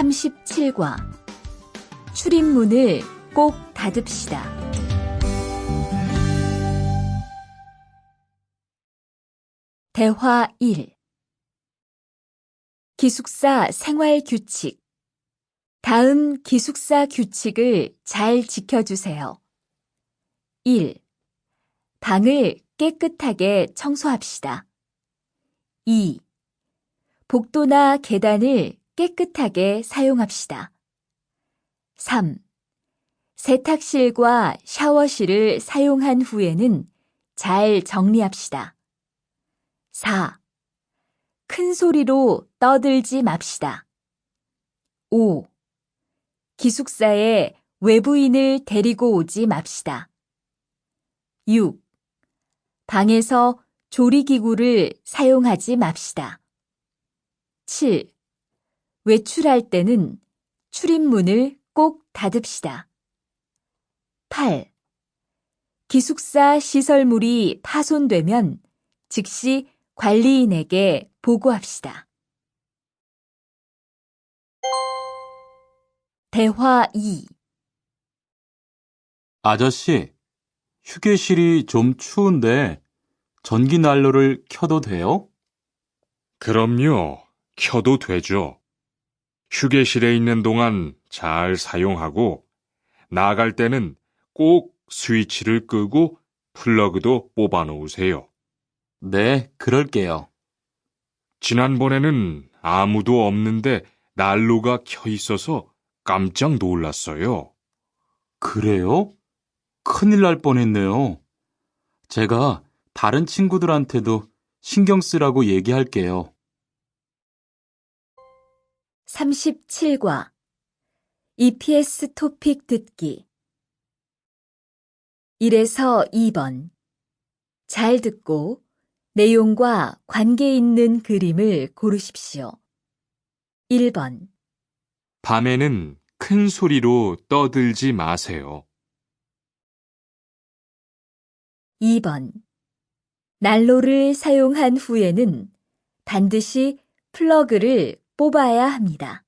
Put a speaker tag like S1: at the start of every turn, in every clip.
S1: 37과 출입문을 꼭 닫읍시다. 대화 1. 기숙사 생활 규칙. 다음 기숙사 규칙을 잘 지켜주세요. 1. 방을 깨끗하게 청소합시다. 2. 복도나 계단을 깨끗하게 사용합시다. 3. 세탁실과 샤워실을 사용한 후에는 잘 정리합시다. 4. 큰 소리로 떠들지 맙시다. 5. 기숙사에 외부인을 데리고 오지 맙시다. 6. 방에서 조리기구를 사용하지 맙시다. 7. 외출할 때는 출입문을 꼭 닫읍시다. 8. 기숙사 시설물이 파손되면 즉시 관리인에게 보고합시다. 대화 2.
S2: 아저씨, 휴게실이 좀 추운데 전기 난로를 켜도 돼요?
S3: 그럼요. 켜도 되죠. 휴게실에 있는 동안 잘 사용하고 나갈 때는 꼭 스위치를 끄고 플러그도 뽑아 놓으세요.
S2: 네, 그럴게요.
S3: 지난번에는 아무도 없는데 난로가 켜 있어서 깜짝 놀랐어요.
S2: 그래요? 큰일 날 뻔했네요. 제가 다른 친구들한테도 신경 쓰라고 얘기할게요.
S1: 37과 EPS 토픽 듣기 1에서 2번 잘 듣고 내용과 관계 있는 그림을 고르십시오. 1번
S3: 밤에는 큰 소리로 떠들지 마세요.
S1: 2번 난로를 사용한 후에는 반드시 플러그를 뽑아야 합니다.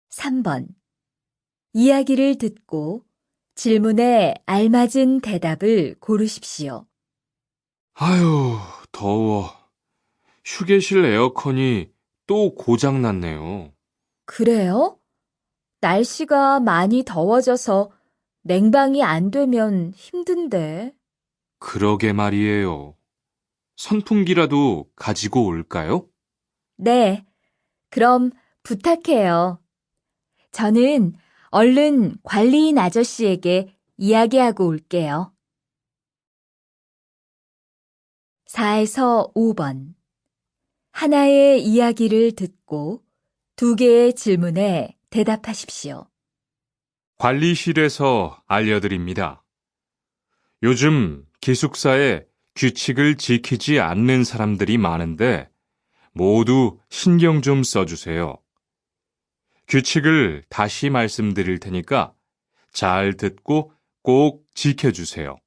S1: 3번 이야기를 듣고 질문에 알맞은 대답을 고르십시오.
S3: 아유, 더워. 휴게실 에어컨이 또 고장났네요.
S1: 그래요? 날씨가 많이 더워져서 냉방이 안 되면 힘든데.
S3: 그러게 말이에요. 선풍기라도 가지고 올까요?
S1: 네, 그럼 부탁해요. 저는 얼른 관리인 아저씨에게 이야기하고 올게요. 4에서 5번 하나의 이야기를 듣고 2개의 질문에 대답하십시오.
S3: 관리실에서 알려드립니다. 요즘 기숙사에 규칙을 지키지 않는 사람들이 많은데 모두 신경 좀 써주세요. 규칙을 다시 말씀드릴 테니까 잘 듣고 꼭 지켜주세요.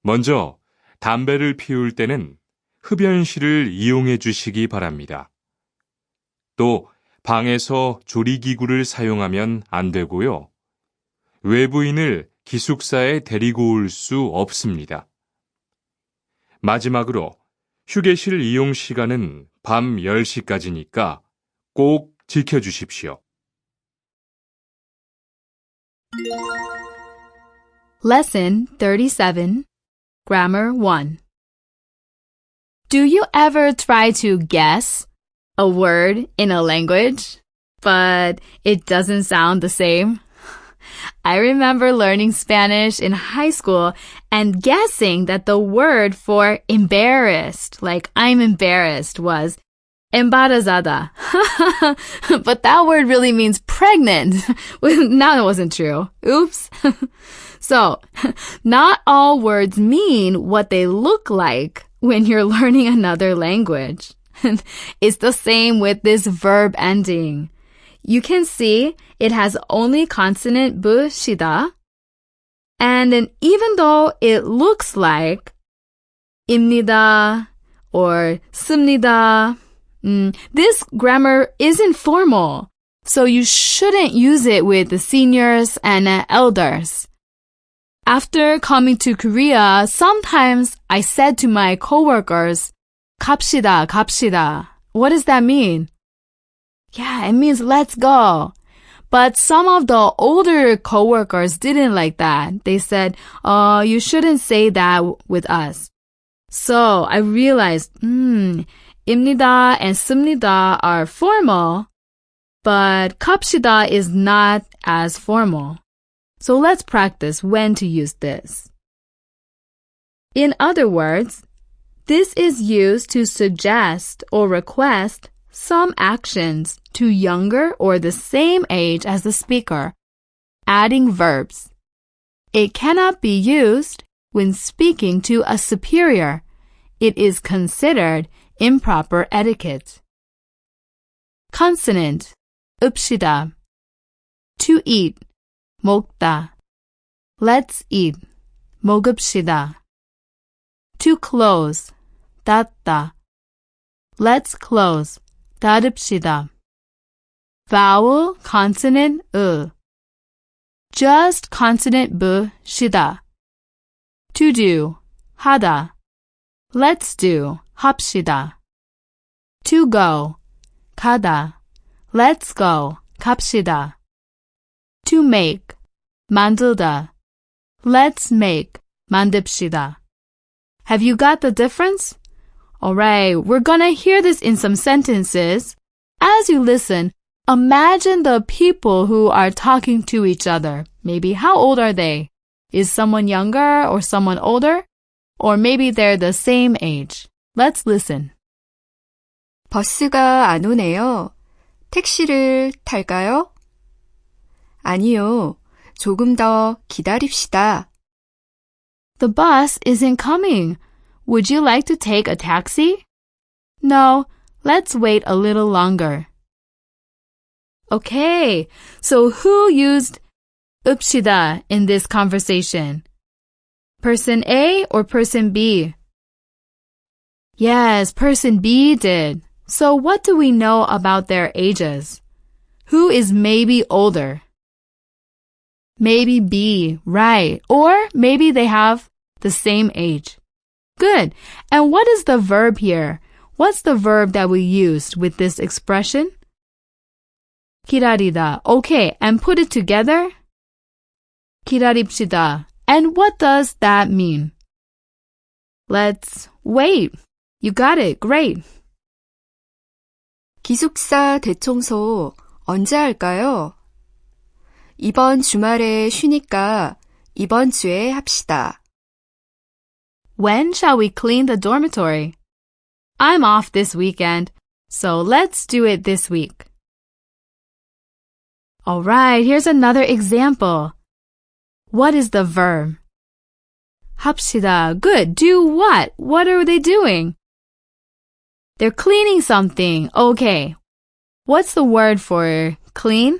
S3: 먼저 담배를 피울 때는 흡연실을 이용해 주시기 바랍니다. 또 방에서 조리기구를 사용하면 안 되고요. 외부인을 기숙사에 데리고 올 수 없습니다. 마지막으로 휴게실 이용 시간은 밤 10시까지니까 꼭 지켜주십시오.
S4: Lesson 37, Grammar 1. Do you ever try to guess a word in a language, but it doesn't sound the same? I remember learning Spanish in high school and guessing that the word for embarrassed, like I'm embarrassed, was embarazada. But that word really means pregnant. Now that wasn't true. Oops. So, not all words mean what they look like when you're learning another language. It's the same with this verb ending. You can see it has only consonant b, shida. And then even though it looks like 입니다 or 씁니다, This grammar isn't formal, so you shouldn't use it with the seniors and elders. After coming to Korea, sometimes I said to my coworkers, 갑시다, 갑시다. What does that mean? Yeah, it means let's go. But some of the older coworkers didn't like that. They said, you shouldn't say that with us. So I realized, 입니다 and 씁니다 are formal, but 갑시다 is not as formal. So let's practice when to use this. In other words, this is used to suggest or request some actions to younger or the same age as the speaker, adding verbs. It cannot be used when speaking to a superior. It is considered improper etiquette. Consonant, 읍시다. To eat, 먹다. Let's eat, 먹읍시다. To close, 닫다. Let's close, 닫읍시다. Vowel, consonant, Just consonant b, 시다. To do, 하다. Let's do, 합시다. To go, 가다. Let's go, 갑시다. To make, 만들다. Let's make, 만듭시다. Have you got the difference? Alright, we're gonna hear this in some sentences. As you listen, imagine the people who are talking to each other. Maybe how old are they? Is someone younger or someone older? Or maybe they're the same age. Let's listen.
S5: 버스가 안 오네요. 택시를 탈까요? 아니요. 조금 더 기다립시다.
S4: The bus isn't coming. Would you like to take a taxi? No, let's wait a little longer. Okay, so who used 읍시다 in this conversation? Person A or person B? Yes, person B did. So what do we know about their ages? Who is maybe older? Maybe B, right. Or maybe they have the same age. Good. And what is the verb here? What's the verb that we used with this expression? 기다리다. Okay, and put it together. 기다립시다. And what does that mean? Let's wait. You got it. Great.
S5: 기숙사 대청소 언제 할까요? 이번 주말에 쉬니까 이번 주에 합시다.
S4: When shall we clean the dormitory? I'm off this weekend, so let's do it this week. All right, here's another example. What is the verb? 합시다. Good. Do what? What are they doing? They're cleaning something. Okay. What's the word for clean?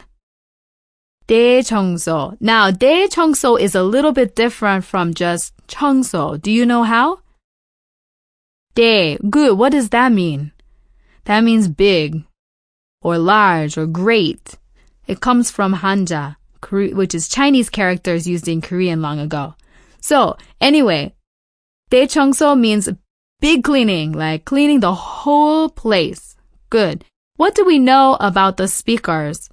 S4: 대청소. Now, 대청소 is a little bit different from just 청소. Do you know how? 대. Good. What does that mean? That means big or large or great. It comes from Hanja, which is Chinese characters used in Korean long ago. So, anyway, 대청소 means big cleaning, like cleaning the whole place. Good. What do we know about the speakers?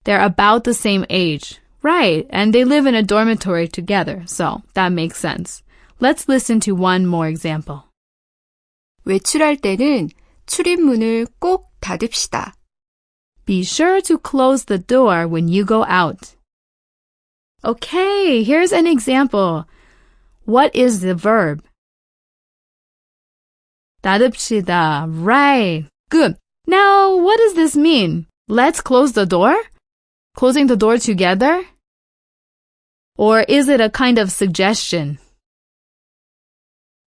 S4: They're about the same age. Right, and they live in a dormitory together, so that makes sense. Let's listen to one more example.
S5: 외출할 때는 출입문을 꼭 닫읍시다.
S4: Be sure to close the door when you go out. Okay, here's an example. What is the verb? 닫읍시다. Right. Good. Now, what does this mean? Let's close the door? Closing the door together? Or is it a kind of suggestion?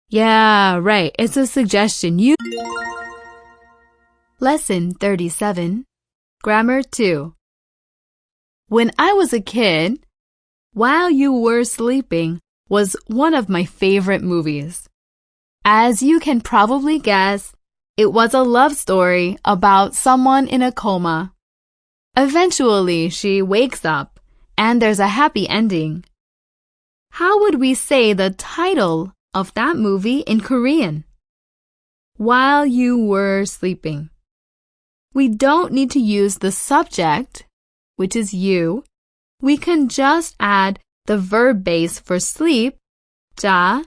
S4: Yeah, right. It's a suggestion. Lesson 37. Grammar 2. When I was a kid, While You Were Sleeping was one of my favorite movies. As you can probably guess, It was a love story about someone in a coma. Eventually, she wakes up, and there's a happy ending. How would we say the title of that movie in Korean? While you were sleeping. We don't need to use the subject, which is you. We can just add the verb base for sleep, 자,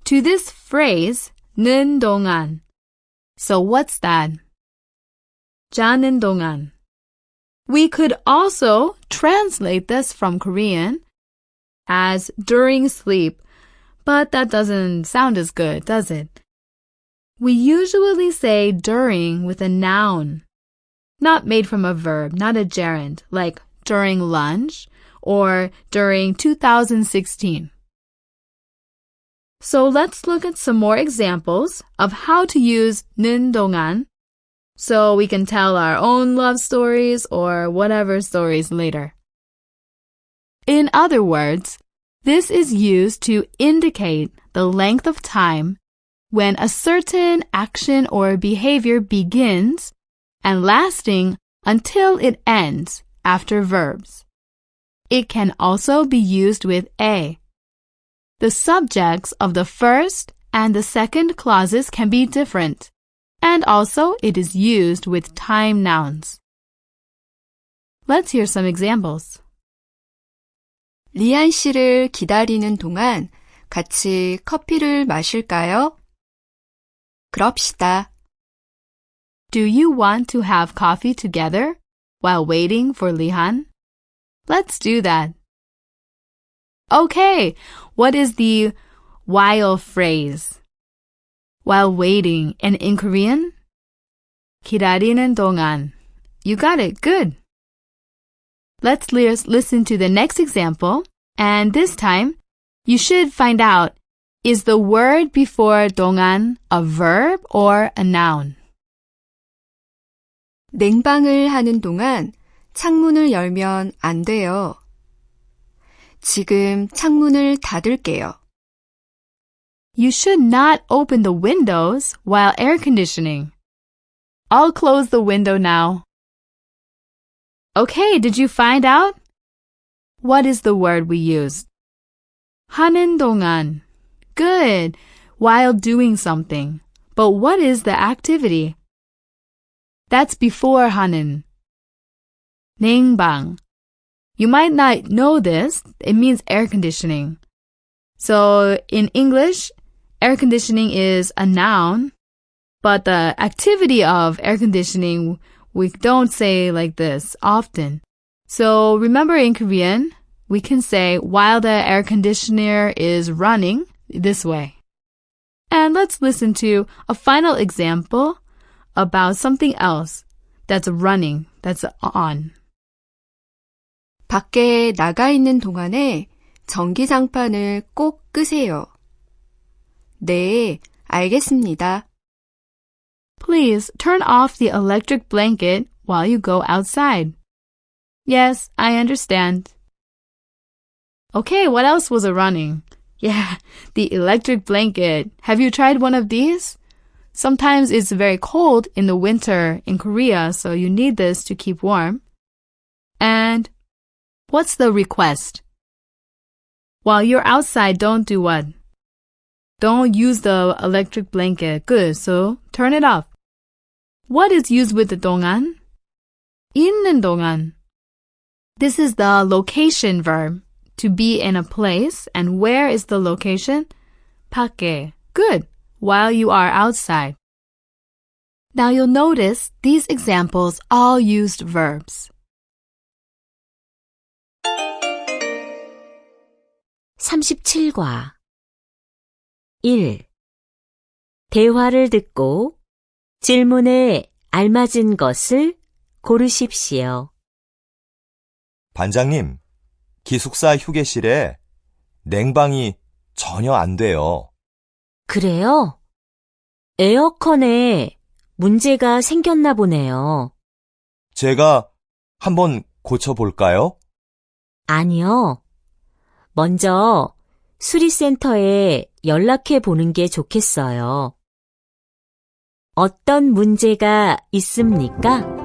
S4: to this phrase, 는 동안. So what's that? 자는 동안. We could also translate this from Korean as during sleep, but that doesn't sound as good, does it? We usually say during with a noun, not made from a verb, not a gerund, like during lunch or during 2016. So let's look at some more examples of how to use 는 동안 so we can tell our own love stories or whatever stories later. In other words, this is used to indicate the length of time when a certain action or behavior begins and lasting until it ends after verbs. It can also be used with a. The subjects of the first and the second clauses can be different, and also it is used with time nouns. Let's hear some examples.
S5: 리안 씨를 기다리는 동안 같이 커피를 마실까요? 그럽시다.
S4: Do you want to have coffee together while waiting for Lihan? Let's do that. Okay, what is the while phrase? While waiting, and in Korean? 기다리는 동안. You got it, good. Let's listen to the next example, and this time, you should find out, is the word before 동안 a verb or a noun?
S5: 냉방을 하는 동안 창문을 열면 안 돼요. 지금 창문을 닫을게요.
S4: You should not open the windows while air conditioning. I'll close the window now. Okay, did you find out? What is the word we used? 하는 동안. Good. While doing something. But what is the activity? That's before 하는. 냉방. You might not know this. It means air conditioning. So in English, air conditioning is a noun, but the activity of air conditioning, we don't say like this often. So remember in Korean, we can say while the air conditioner is running this way. And let's listen to a final example about something else that's running, that's on.
S5: 밖에 나가 있는 동안에 전기장판을 꼭 끄세요. 네, 알겠습니다.
S4: Please turn off the electric blanket while you go outside. Yes, I understand. Okay, what else was running? Yeah, the electric blanket. Have you tried one of these? Sometimes it's very cold in the winter in Korea, so you need this to keep warm. And what's the request? While you're outside, don't do what? Don't use the electric blanket. Good, so turn it off. What is used with the 동안? 있는 동안. This is the location verb, to be in a place. And where is the location? 밖에. Good, while you are outside. Now you'll notice these examples all used verbs.
S6: 37과 1. 대화를 듣고 질문에 알맞은 것을 고르십시오.
S7: 반장님, 기숙사 휴게실에 냉방이 전혀 안 돼요.
S6: 그래요? 에어컨에 문제가 생겼나 보네요.
S7: 제가 한번 고쳐볼까요?
S6: 아니요. 먼저 수리센터에 연락해 보는 게 좋겠어요. 어떤 문제가 있습니까?